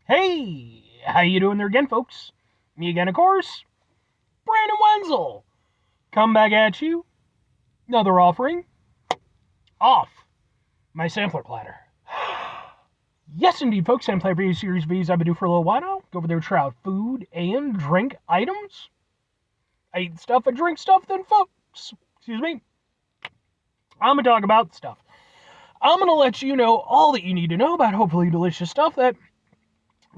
Hey, how you doing there again, folks? Me again, of course, Brandon Wenzel. Come back at you. Another offering off my sampler platter. Yes, indeed, folks. Sampler V Series V's I've been doing for a little while now. Go over there, try out food and drink items. I eat stuff, I drink stuff, then, folks. Excuse me. I'm going to talk about stuff. I'm going to let you know all that you need to know about hopefully delicious stuff that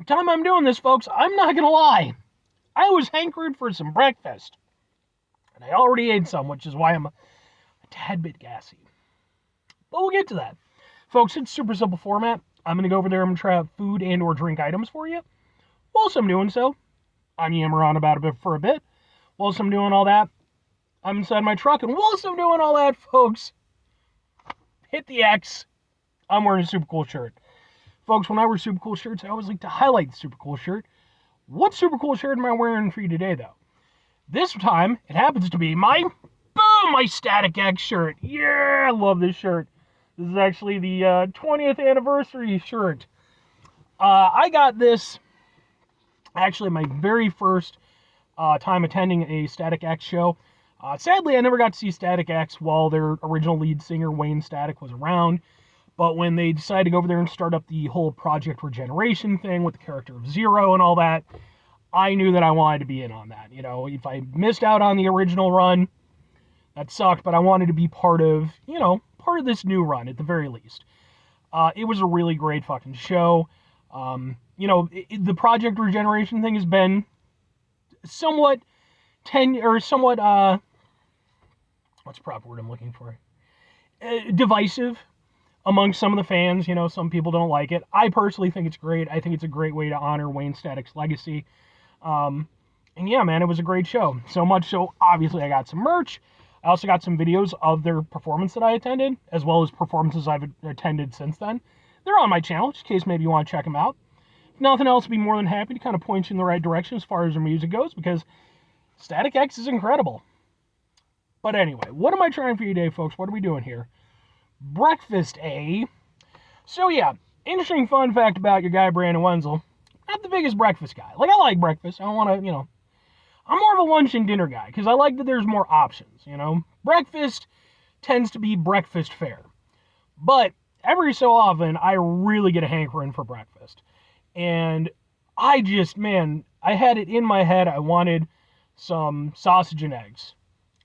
time I'm doing this, folks, I'm not going to lie. I was hankering for some breakfast. And I already ate some, which is why I'm a tad bit gassy. But we'll get to that. Folks, it's super simple format. I'm going to go over there and try out food and or drink items for you. Whilst I'm doing so, I'm yammering on about it for a bit. Whilst I'm doing all that, I'm inside my truck. And whilst I'm doing all that, folks, hit the X. I'm wearing a super cool shirt. Folks, when I wear super cool shirts, I always like to highlight the super cool shirt. What super cool shirt am I wearing for you today, though? This time, it happens to be my Static X shirt. Yeah, I love this shirt. This is actually the 20th anniversary shirt. I got this actually my very first time attending a Static X show. Sadly, I never got to see Static X while their original lead singer, Wayne Static, was around. But when they decided to go over there and start up the whole Project Regeneration thing with the character of Zero and all that, I knew that I wanted to be in on that. You know, if I missed out on the original run, that sucked, but I wanted to be part of this new run at the very least. It was a really great fucking show. The Project Regeneration thing has been somewhat what's the proper word I'm looking for? Divisive among some of the fans. Some people don't like it. I personally think it's great. I think it's a great way to honor Wayne Static's legacy. And yeah, man, it was a great show. So much so, obviously, I got some merch. I also got some videos of their performance that I attended, as well as performances I've attended since then. They're on my channel, just in case maybe you want to check them out. If nothing else, I'd be more than happy to kind of point you in the right direction as far as their music goes, because Static X is incredible. But anyway, what am I trying for you today, folks? What are we doing here? Breakfast, eh? So yeah, interesting fun fact about your guy, Brandon Wenzel. Not the biggest breakfast guy. Like, I like breakfast. I don't want to, I'm more of a lunch and dinner guy, because I like that there's more options, Breakfast tends to be breakfast fare. But every so often, I really get a hankering for breakfast. And I had it in my head, I wanted some sausage and eggs.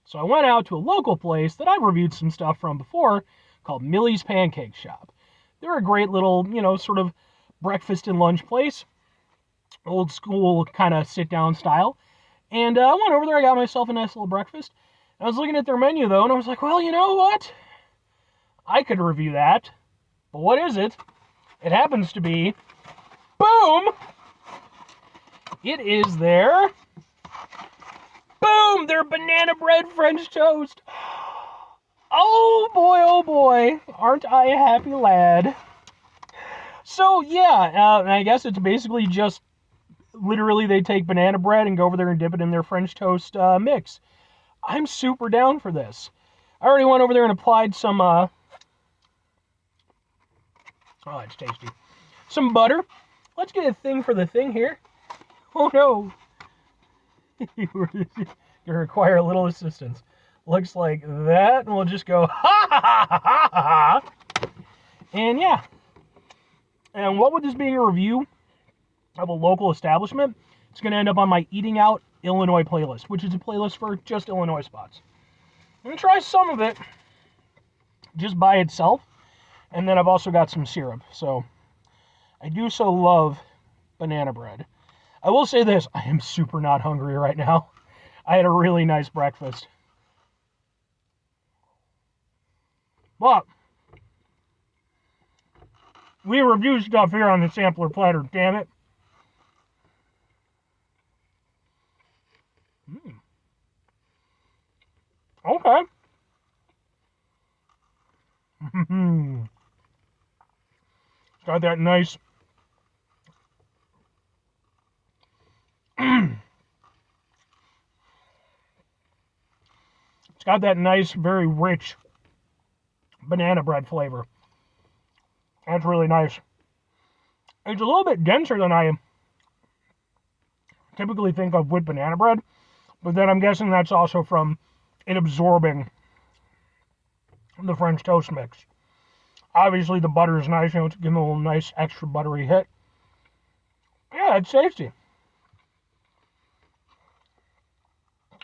So I went out to a local place that I've reviewed some stuff from before, called Millie's Pancake Shop. They're a great little, sort of breakfast and lunch place. Old school kind of sit-down style. And I went over there, I got myself a nice little breakfast. I was looking at their menu, though, and I was like, well, you know what? I could review that. But what is it? It happens to be, boom! It is their banana bread French toast. Oh boy, aren't I a happy lad. So yeah, I guess it's basically just literally they take banana bread and go over there and dip it in their French toast mix. I'm super down for this. I already went over there and applied some, oh, it's tasty. Some butter. Let's get a thing for the thing here. Oh no. You require a little assistance. Looks like that, and we'll just go, ha ha ha ha ha ha. And yeah. And what with this being a review of a local establishment, it's going to end up on my Eating Out Illinois playlist, which is a playlist for just Illinois spots. I'm going to try some of it just by itself, and then I've also got some syrup. So I do so love banana bread. I will say this, I am super not hungry right now. I had a really nice breakfast. But we review stuff here on the sampler platter, damn it. Okay. Got that nice it's got that nice, very rich banana bread flavor. That's really nice. It's a little bit denser than I typically think of with banana bread, but then I'm guessing that's also from it absorbing the French toast mix. Obviously, the butter is nice, it's giving a little nice extra buttery hit. Yeah, it's tasty.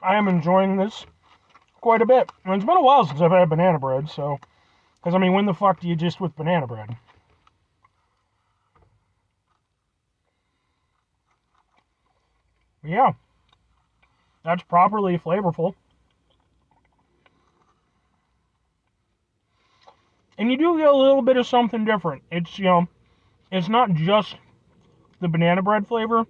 I am enjoying this quite a bit. And it's been a while since I've had banana bread, so... Because, I mean, when the fuck do you just with banana bread? Yeah. That's properly flavorful. And you do get a little bit of something different. It's, it's not just the banana bread flavor.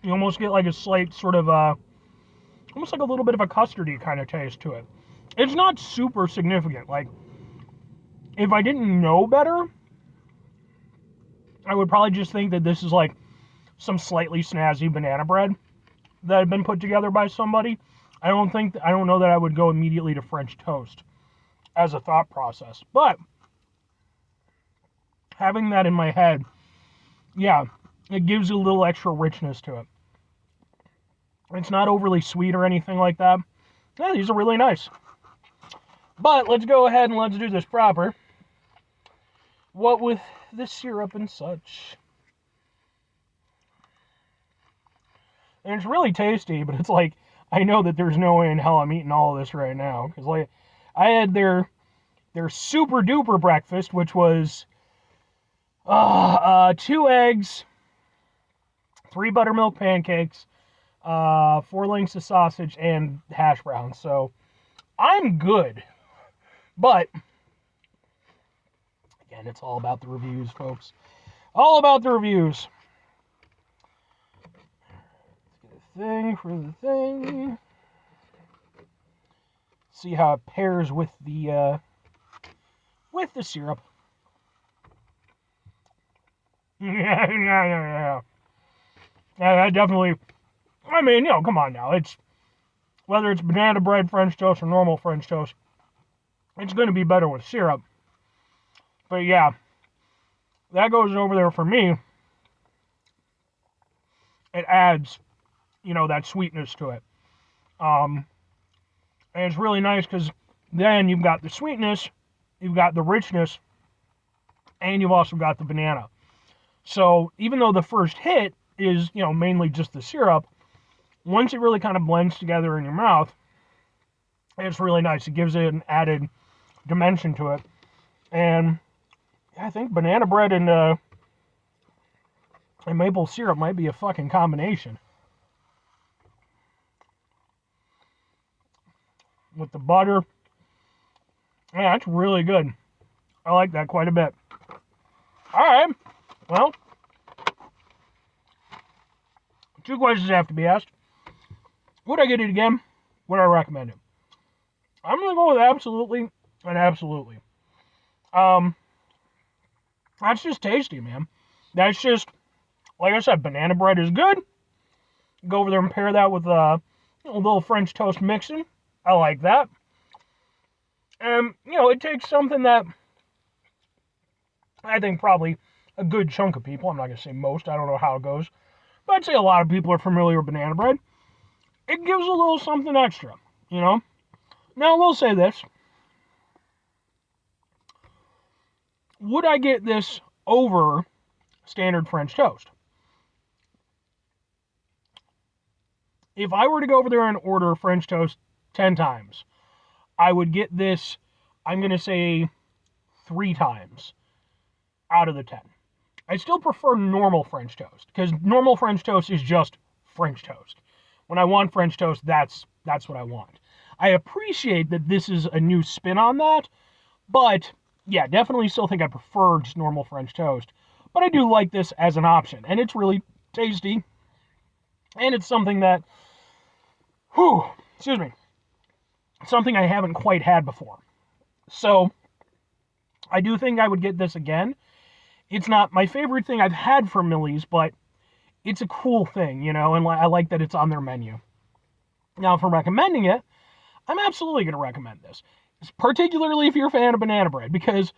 You almost get like a slight sort of, almost like a little bit of a custardy kind of taste to it. It's not super significant. Like, if I didn't know better, I would probably just think that this is like some slightly snazzy banana bread that had been put together by somebody. I don't know that I would go immediately to French toast as a thought process. But having that in my head, yeah, it gives a little extra richness to it. It's not overly sweet or anything like that. Yeah, these are really nice. But let's go ahead and let's do this proper. What with the syrup and such. And it's really tasty, but it's like, I know that there's no way in hell I'm eating all of this right now. Because like, I had their super duper breakfast, which was 2 eggs, 3 buttermilk pancakes, 4 links of sausage, and hash browns. So I'm good. But again, it's all about the reviews, folks. All about the reviews. Let's get a thing for the thing. See how it pairs with the syrup. Yeah. That definitely. I mean, come on now. It's whether it's banana bread French toast or normal French toast, it's going to be better with syrup. But yeah, that goes over there for me. It adds, that sweetness to it. And it's really nice because then you've got the sweetness, you've got the richness, and you've also got the banana. So even though the first hit is, mainly just the syrup, once it really kind of blends together in your mouth, it's really nice. It gives it an added dimension to it. And I think banana bread and maple syrup might be a fucking combination. With the butter. Yeah, that's really good. I like that quite a bit. Alright. Well, 2 questions have to be asked. Would I get it again? Would I recommend it? I'm going to go with absolutely and absolutely. That's just tasty, man. That's just, like I said, banana bread is good. Go over there and pair that with a little French toast mixing. I like that. And, it takes something that I think probably a good chunk of people, I'm not going to say most, I don't know how it goes, but I'd say a lot of people are familiar with banana bread. It gives a little something extra, Now, I will say this. Would I get this over standard French toast? If I were to go over there and order French toast 10 times, I would get this, I'm going to say, 3 times out of the 10. I still prefer normal French toast, because normal French toast is just French toast. When I want French toast, that's what I want. I appreciate that this is a new spin on that, but yeah, definitely still think I prefer just normal French toast. But I do like this as an option, and it's really tasty, and it's something that, excuse me, something I haven't quite had before. So, I do think I would get this again. It's not my favorite thing I've had from Millie's, but it's a cool thing, and I like that it's on their menu. Now, for recommending it, I'm absolutely going to recommend this, particularly if you're a fan of banana bread, because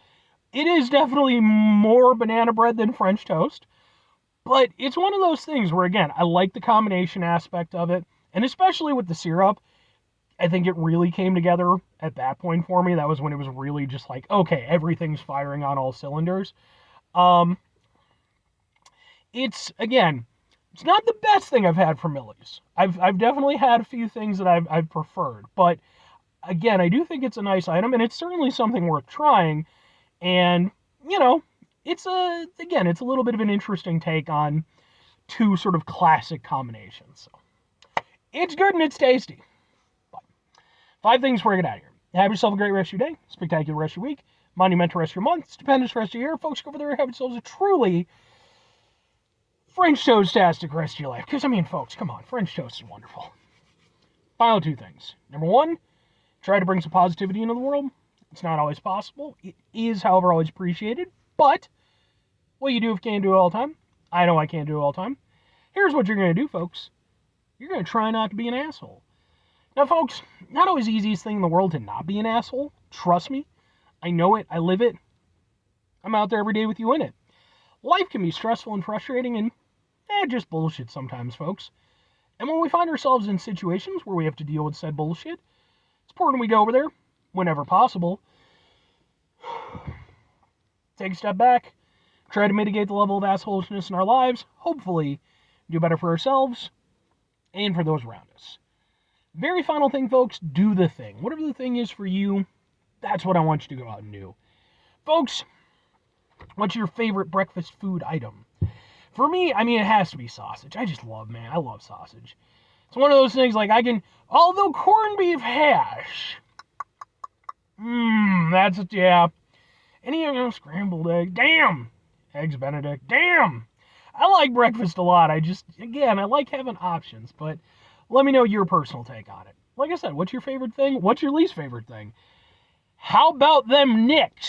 It is definitely more banana bread than French toast, but it's one of those things where, again, I like the combination aspect of it, and especially with the syrup, I think it really came together at that point for me. That was when it was really just like, okay, everything's firing on all cylinders. Um, again, it's not the best thing I've had from Millie's. I've definitely had a few things that I've preferred, but again, I do think it's a nice item, and it's certainly something worth trying. And it's it's a little bit of an interesting take on two sort of classic combinations. So it's good and it's tasty. But 5 things before I get out of here. Have yourself a great rest of your day, spectacular rest of your week, monumental rest of your month, stupendous rest of your year. Folks, go over there and have yourselves a truly French toast-tastic rest of your life. Because, I mean, folks, come on, French toast is wonderful. Final 2 things. Number 1, try to bring some positivity into the world. It's not always possible. It is, however, always appreciated. But what you do if you can't do it all the time. I know I can't do it all the time. Here's what you're going to do, folks. You're going to try not to be an asshole. Now, folks, not always the easiest thing in the world to not be an asshole. Trust me. I know it. I live it. I'm out there every day with you in it. Life can be stressful and frustrating and just bullshit sometimes, folks. And when we find ourselves in situations where we have to deal with said bullshit, it's important we go over there, whenever possible, take a step back, try to mitigate the level of assholishness in our lives, hopefully do better for ourselves and for those around us. Very final thing, folks, do the thing. Whatever the thing is for you, that's what I want you to go out and do. Folks, what's your favorite breakfast food item? For me, I mean, it has to be sausage. I love sausage. It's one of those things, like, although corned beef hash, yeah. Any scrambled egg, damn. Eggs Benedict, damn. I like breakfast a lot. I like having options, but let me know your personal take on it. Like I said, what's your favorite thing? What's your least favorite thing? How about them Knicks?